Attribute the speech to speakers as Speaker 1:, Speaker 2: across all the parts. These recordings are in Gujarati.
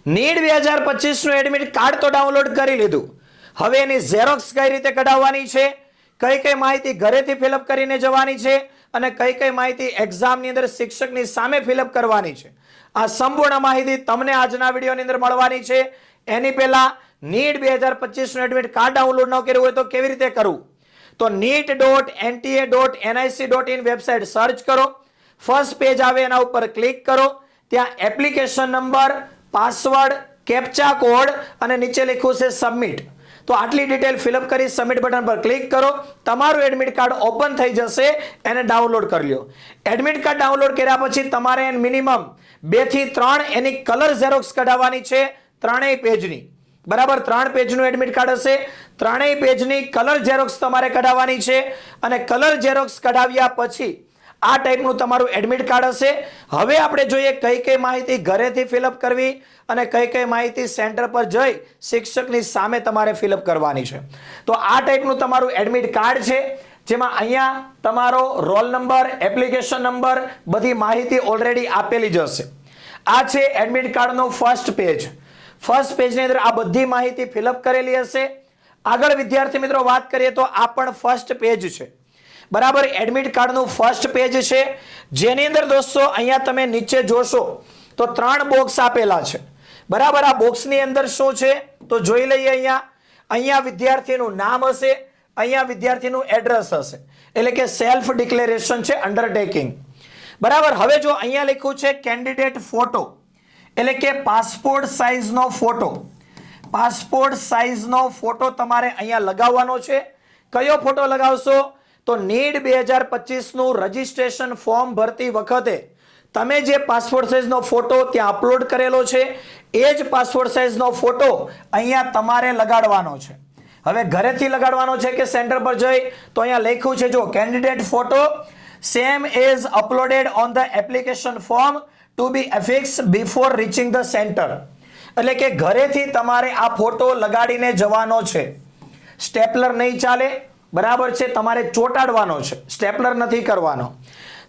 Speaker 1: નીટ 2025 નું એડમિટ કાર્ડ તો ડાઉનલોડ કરી લીધું. હવે એની ઝેરોક્સ કઈ રીતે કઢાવવાની છે, કઈ કઈ માહિતી ઘરેથી ફિલઅપ કરીને જવાની છે અને કઈ કઈ માહિતી એક્ઝામની અંદર શિક્ષકની સામે ફિલઅપ કરવાની છે, આ સંપૂર્ણ માહિતી તમને આજના વિડીયોની અંદર મળવાની છે. એની પહેલા નીટ 2025 નું એડમિટ કાર્ડ ડાઉનલોડ ન કર્યું હોય તો કેવી રીતે કરવું? તો neet.nta.nic.in વેબસાઇટ સર્ચ કરો, ફર્સ્ટ પેજ આવે એના ઉપર ક્લિક કરો, ત્યાં application number, password, captcha code અને નીચે લખ્યું છે સબમિટ. તો આટલી ડિટેલ ફિલઅપ કરી સબમિટ બટન પર ક્લિક કરો, તમારું એડમિટ કાર્ડ ઓપન થઈ જશે, એને ડાઉનલોડ કરી લો. એડમિટ કાર્ડ ડાઉનલોડ કર્યા પછી તમારે મિનિમમ 2 થી 3 એની કલર ઝેરોક્સ કઢાવવાની છે, ત્રણેય પેજની. બરાબર, 3 પેજનું એડમિટ કાર્ડ હશે, ત્રણેય પેજની કલર ઝેરોક્સ તમારે કઢાવવાની છે અને કલર ઝેરોક્સ કઢાવ્યા પછી આ ટાઈપનું તમારું એડમિટ કાર્ડ હશે. હવે આપણે જોઈએ કઈ કઈ માહિતી ઘરેથી ફિલઅપ કરવી અને કઈ કઈ માહિતી સેન્ટર પર જઈ શિક્ષકની સામે તમારે ફિલઅપ કરવાની છે. તો આ ટાઈપનું તમારું એડમિટ કાર્ડ છે, જેમાં અહીંયા તમારો રોલ નંબર, એપ્લિકેશન નંબર, બધી માહિતી ઓલરેડી આપેલી જ હશે. આ છે એડમિટ કાર્ડનું ફર્સ્ટ પેજ. ફર્સ્ટ પેજની અંદર આ બધી માહિતી ફિલઅપ કરેલી હશે. આગળ વિદ્યાર્થી મિત્રો વાત કરીએ તો આ પણ ફર્સ્ટ પેજ છે. બરાબર, એડમિટ કાર્ડનું ફર્સ્ટ પેજ છે, જેની અંદર દોસ્તો અહીંયા તમે નીચે જોશો તો 3 બોક્સ આપેલા છે. બરાબર, આ બોક્સની અંદર શું છે તો જોઈ લઈએ. અહીંયા વિદ્યાર્થીનું નામ હશે, અહીંયા વિદ્યાર્થીનું એડ્રેસ હશે, એટલે કે સેલ્ફ ડિક્લેરેશન છે, અંડરટેકિંગ. બરાબર, હવે જો અહીંયા લખ્યું છે કેન્ડિડેટ ફોટો, એટલે કે પાસપોર્ટ સાઇઝનો ફોટો. પાસપોર્ટ સાઇઝનો ફોટો તમારે અહીંયા લગાવવાનો છે. કયો ફોટો લગાવશો? તો નીટ 2025 નું રજીસ્ટ્રેશન ફોર્મ ભરતી વખતે તમે જે પાસપોર્ટ સાઇઝનો ફોટો ત્યાં અપલોડ કરેલો છે એ જ પાસપોર્ટ સાઇઝનો ફોટો અહીંયા તમારે લગાડવાનો છે. હવે ઘરેથી લગાડવાનો છે કે સેન્ટર પર જઈ? તો અહીંયા લખ્યું છે જો candidate photo same as uploaded on the application form to be affixed before reaching the center. એટલે કે ઘરેથી તમારે આ ફોટો લગાડીને જવાનો છે. સ્ટેપલર નહીં ચાલે, બરાબર છે, તમારે ચોટાડવાનો છે, સ્ટેપલર નથી કરવાનો.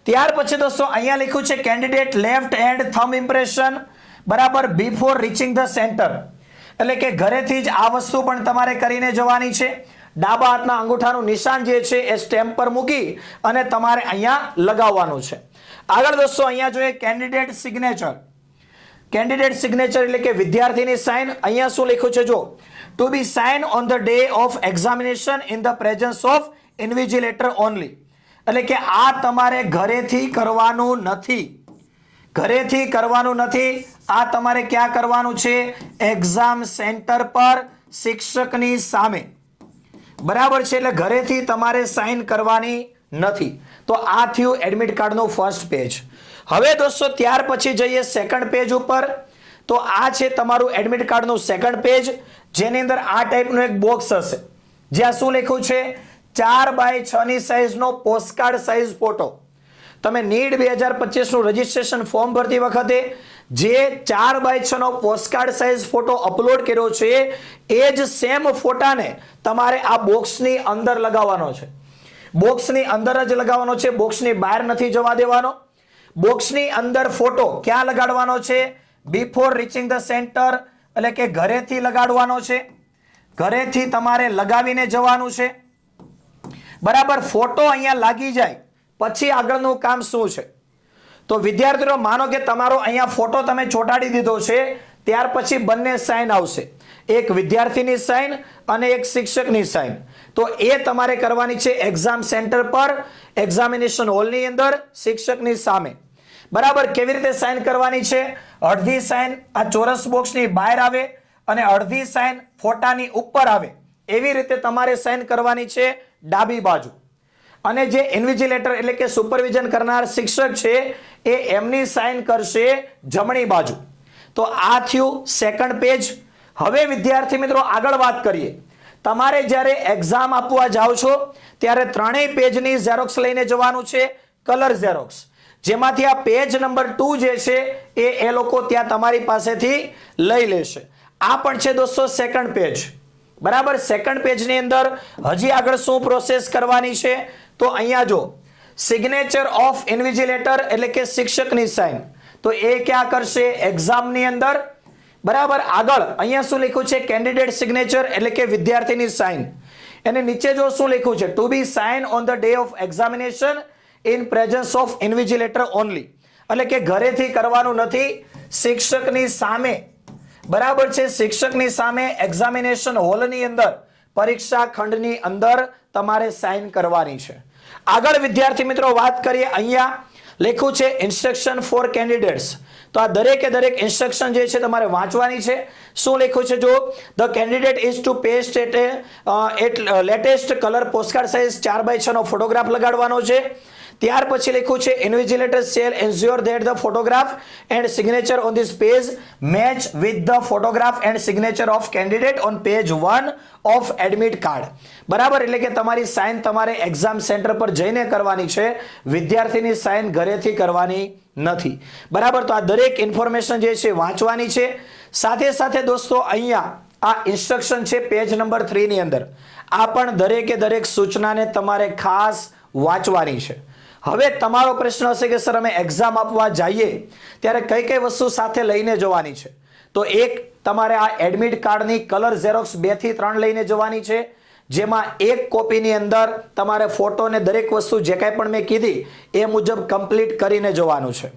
Speaker 1: ત્યાર પછી દોસ્તો અહીંયા લખ્યું છે candidate left hand thumb impression, બરાબર, બિફોર રીચિંગ ધ સેન્ટર. એટલે કે ઘરેથી જ આ વસ્તુ પણ તમારે કરીને જવાની છે. ડાબા હાથના અંગૂઠાનું નિશાન જે છે એ સ્ટેમ્પ પર મૂકી અને તમારે અહીંયા લગાવવાનું છે. આગળ દોસ્તો અહીંયા જોઈએ કેન્ડિડેટ સિગ્નેચર. કેન્ડિડેટ સિગ્નેચર એટલે કે વિદ્યાર્થીની સાઇન. અહીંયા શું લખ્યું છે જો, to be sign on the day of examination in the presence of invigilator only. એટલે કે આ તમારે ઘરેથી કરવાનું નથી, ઘરેથી કરવાનું નથી, આ તમારે ક્યાં કરવાનું છે? એક્ઝામ સેન્ટર પર શિક્ષકની સામે. બરાબર છે, એટલે ઘરેથી તમારે સાઇન કરવાની નથી. તો આ થયું એડમિટ કાર્ડનું ફર્સ્ટ પેજ. હવે દોસ્તો ત્યાર પછી જઈએ સેકન્ડ પેજ ઉપર. તો આ છે તમારું એડમિટ કાર્ડનું સેકન્ડ પેજ, જેની અંદર આ ટાઈપનું એક બોક્સ હશે, જ્યાં શું લખ્યું છે 4x6 ની સાઇઝનો પોસ્ટકાર્ડ સાઇઝ ફોટો. તમે નીટ 2025 નું રજીસ્ટ્રેશન ફોર્મ ભરતી વખતે જે 4x6 નો પોસ્ટકાર્ડ સાઇઝ ફોટો અપલોડ કર્યો છે એ જ સેમ ફોટાને તમારે આ બોક્સની અંદર લગાવવાનો છે. બોક્સની અંદર જ લગાવવાનો છે, બોક્સની બહાર નથી જવા દેવાનો. બોક્સની અંદર ફોટો ક્યાં લગાડવાનો છે? બિફોર રીચિંગ ધ સેન્ટર, એટલે કે ઘરેથી લગાડવાનો છે. ઘરેથી તમારે લગાવીને જવાનું છે. બરાબર, ફોટો અહીંયા લાગી જાય પછી આગળનું કામ શું છે? તો વિદ્યાર્થીઓ માનો કે તમારો અહીંયા ફોટો તમે ચોંટાડી દીધો છે, ત્યાર પછી બંને સાઇન આવશે, એક વિદ્યાર્થીની સાઇન અને એક શિક્ષકની સાઇન. તો એ તમારે કરવાની છે એક્ઝામ સેન્ટર પર, એક્ઝામિનેશન હોલની અંદર, શિક્ષકની સામે. બરાબર, કેવી રીતે સાઇન કરવાની છે? અડધી સાઇન આ ચોરસ બોક્સની બહાર આવે અને અડધી સાઇન ફોટાની ઉપર આવે, એવી રીતે તમારે સાઇન કરવાની છે ડાબી બાજુ. અને જે ઇન્વિજિલેટર એટલે કે સુપરવિઝન કરનાર શિક્ષક છે એ એમની સાઇન કરશે જમણી બાજુ. તો આ થયું સેકન્ડ પેજ. હવે વિદ્યાર્થી મિત્રો આગળ વાત કરીએ. તમારે જ્યારે એક્ઝામ આપવા જાઓ છો ત્યારે ત્રણેય પેજની ઝેરોક્સ લઈને જવાનું છે, કલર ઝેરોક્સ, જેમાંથી આ પેજ નંબર 2 જે છે એ લોકો ત્યાં તમારી પાસેથી લઈ લેશે. આ પણ છે દોસ્તો સેકન્ડ પેજ. બરાબર, સેકન્ડ પેજની અંદર હજી આગળ શું પ્રોસેસ કરવાની છે? તો અહીંયા જો સિગ્નેચર ઓફ ઇન્વિજિલેટર એટલે કે શિક્ષકની સાઇન, તો એ ક્યાં કરશે? એક્ઝામની અંદર. બરાબર. આગળ અહીંયા શું લખ્યું છે? કેન્ડિડેટ સિગ્નેચર એટલે કે વિદ્યાર્થીની સાઇન. એને નીચે જો શું લખ્યું છે? To be sign on the day of examination in presence of invigilator only. એટલે કે ઘરેથી કરવાનું નથી, શિક્ષકની સામે. બરાબર છે, શિક્ષકની સામે એક્ઝામિનેશન હોલની અંદર, પરીક્ષા ખંડની અંદર તમારે સાઇન કરવાની છે. આગળ વિદ્યાર્થી મિત્રો વાત કરીએ, અહીંયા લખ્યું છે ઇન્સ્ટ્રક્શન ફોર કેન્ડિડેટ્સ. તો આ દરેકે દરેક ઇન્સ્ટ્રક્શન જે છે તમારે વાંચવાની છે. શું લખ્યું છે? જો the candidate is to paste latest colour postcard size 4x6 નો ફોટોગ્રાફ લગાડવાનો છે. ત્યાર પછી લખ્યું છે invigilator shall ensure that the photograph and signature on this page match with the photograph and signature of candidate on page 1 of admit card. બરાબર, એટલે કે તમારી સાઇન તમારે એક્ઝામ સેન્ટર પર જઈને કરવાની છે, વિદ્યાર્થીની સાઇન ઘરેથી કરવાની નથી. બરાબર, તો આ દરેક ઇન્ફોર્મેશન જે છે વાંચવાની છે. સાથે સાથે દોસ્તો અહીંયા આ ઇન્સ્ટ્રક્શન છે પેજ નંબર 3 ની અંદર. આ પણ દરેકે દરેક સૂચનાને તમારે ખાસ વાંચવાની છે. હવે તમારો પ્રશ્ન હશે કે સર અમે એક્ઝામ આપવા જઈએ ત્યારે કઈ કઈ વસ્તુ સાથે લઈને જવાની છે? તો એક તમારે આ એડમિટ કાર્ડની કલર ઝેરોક્સ 2 થી 3 લઈને જવાની છે, જેમાં એક કોપીની અંદર તમારે ફોટો ને દરેક વસ્તુ જે કાંઈ પણ મેં કીધી એ મુજબ કમ્પ્લીટ કરીને જવાનું છે.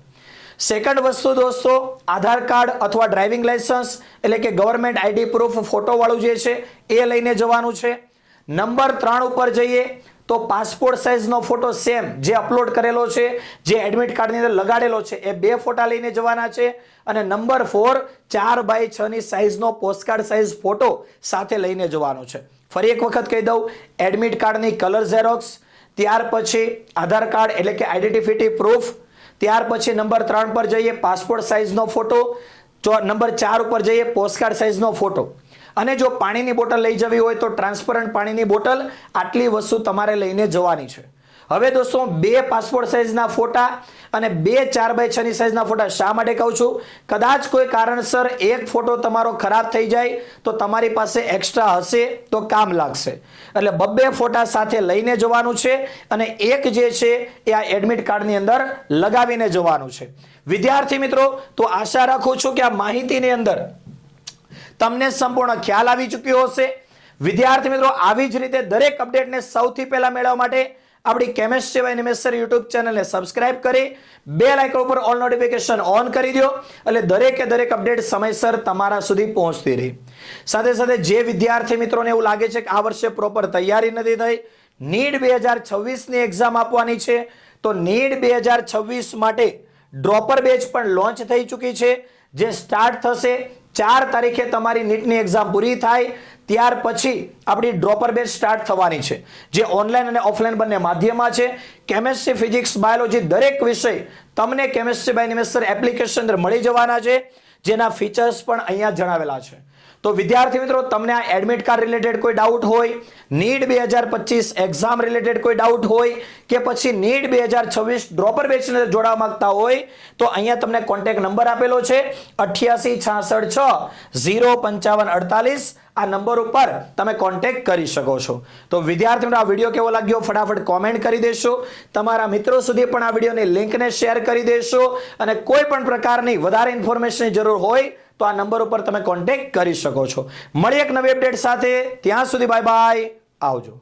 Speaker 1: સેકન્ડ વસ્તુ દોસ્તો, આધાર કાર્ડ અથવા ડ્રાઇવિંગ લાયસન્સ એટલે કે ગવર્મેન્ટ આઈડી પ્રૂફ ફોટો વાળું જે છે એ લઈને જવાનું છે. નંબર 3 ઉપર જઈએ તો પાસપોર્ટ સાઇઝનો ફોટો સેમ જે અપલોડ કરેલો છે, જે એડમિટ કાર્ડની અંદર લગાડેલો છે, એ 2 ફોટા લઈને જવાના છે. અને નંબર 4 4x6 ની સાઇઝનો પોસ્ટકાર્ડ સાઇઝ ફોટો સાથે લઈને જવાનો છે. ફરી એક વખત કહી દઉં, એડમિટ કાર્ડની કલર ઝેરોક્સ, ત્યાર પછી આધાર કાર્ડ એટલે કે આઈડેન્ટિટી પ્રૂફ, ત્યાર પછી નંબર 3 પર જઈએ પાસપોર્ટ સાઇઝનો ફોટો, નંબર 4 ઉપર જઈએ પોસ્ટકાર્ડ સાઇઝનો ફોટો. અને જો પાણીની બોટલ લઈ જવી હોય તો ટ્રાન્સપરન્ટ પાણીની બોટલ. આટલી વસ્તુ તમારે લઈને જવાની છે. હવે દોસ્તો 2 પાસપોર્ટ સાઇઝના ફોટા અને 2 4x6 ની સાઇઝના ફોટા શા માટે કહું છું? કદાચ કોઈ કારણસર એક ફોટો તમારો ખરાબ થઈ જાય તો તમારી પાસે એક્સ્ટ્રા હશે તો કામ લાગશે. એટલે 2 ફોટા સાથે લઈને જવાનું છે અને એક જે છે એ આ એડમિટ કાર્ડની અંદર લગાવીને જવાનું છે. વિદ્યાર્થી મિત્રો, તો આશા રાખું છું કે આ માહિતીની અંદર તમને સંપૂર્ણ ખ્યાલ આવી ચૂક્યો હશે. વિદ્યાર્થી મિત્રો, આવી જ રીતે દરેક અપડેટને સૌથી પહેલા મેળવવા માટે આપણી chemistry by Nimesh sir YouTube ચેનલને સબસ્ક્રાઇબ કરી બેલ આઇકન ઉપર ઓલ નોટિફિકેશન ઓન કરી દો, એટલે દરેકે દરેક અપડેટ સમયસર તમારા સુધી પહોંચતી રહે. સાથે સાથે જે વિદ્યાર્થી મિત્રોને એવું લાગે છે કે આ વર્ષે પ્રોપર તૈયારી નથી થઈ, નીટ 2026 ની એક્ઝામ આપવાની છે, તો નીટ 2026 માટે ડ્રોપર બેચ પણ લોન્ચ થઈ ચૂકી છે, જે સ્ટાર્ટ થશે 4 તારીખે. તમારી નીટની એક્ઝામ પૂરી થાય ત્યાર પછી આપણી ડ્રોપર બેચ સ્ટાર્ટ થવાની છે, જે ઓનલાઈન અને ઓફલાઈન બંને માધ્યમમાં છે. કેમેસ્ટ્રી, ફિઝિક્સ, બાયોલોજી દરેક વિષય તમને chemistry by Nimesh sir application અંદર મળી જવાના છે, જેના ફીચર્સ પણ અહીંયા જણાવેલા છે. તો વિદ્યાર્થી મિત્રો, તમને આ એડમિટ કાર્ડ રિલેટેડ કોઈ ડાઉટ હોય, નીટ 2025 એક્ઝામ રિલેટેડ કોઈ ડાઉટ હોય કે પછી નીટ 2026 ડ્રોપર બેચને જોડાવા માંગતા હોય તો અહીંયા તમને કોન્ટેક્ટ નંબર આપેલો છે 8866605548. આ નંબર ઉપર તમે કોન્ટેક્ટ કરી શકો છો. તો વિદ્યાર્થી મિત્રો, આ વિડીયો કેવો લાગ્યો ફટાફટ કોમેન્ટ કરી દેશો. તમારા મિત્રો સુધી પણ આ વિડીયોની લિંકને શેર કરી દેશો. અને કોઈ પણ પ્રકારની વધારે ઇન્ફોર્મેશનની જરૂર હોય તો આ નંબર ઉપર તમે કોન્ટેક્ટ કરી શકો છો. મળી એક નવી અપડેટ સાથે. ત્યાં સુધી બાય બાય, આવજો.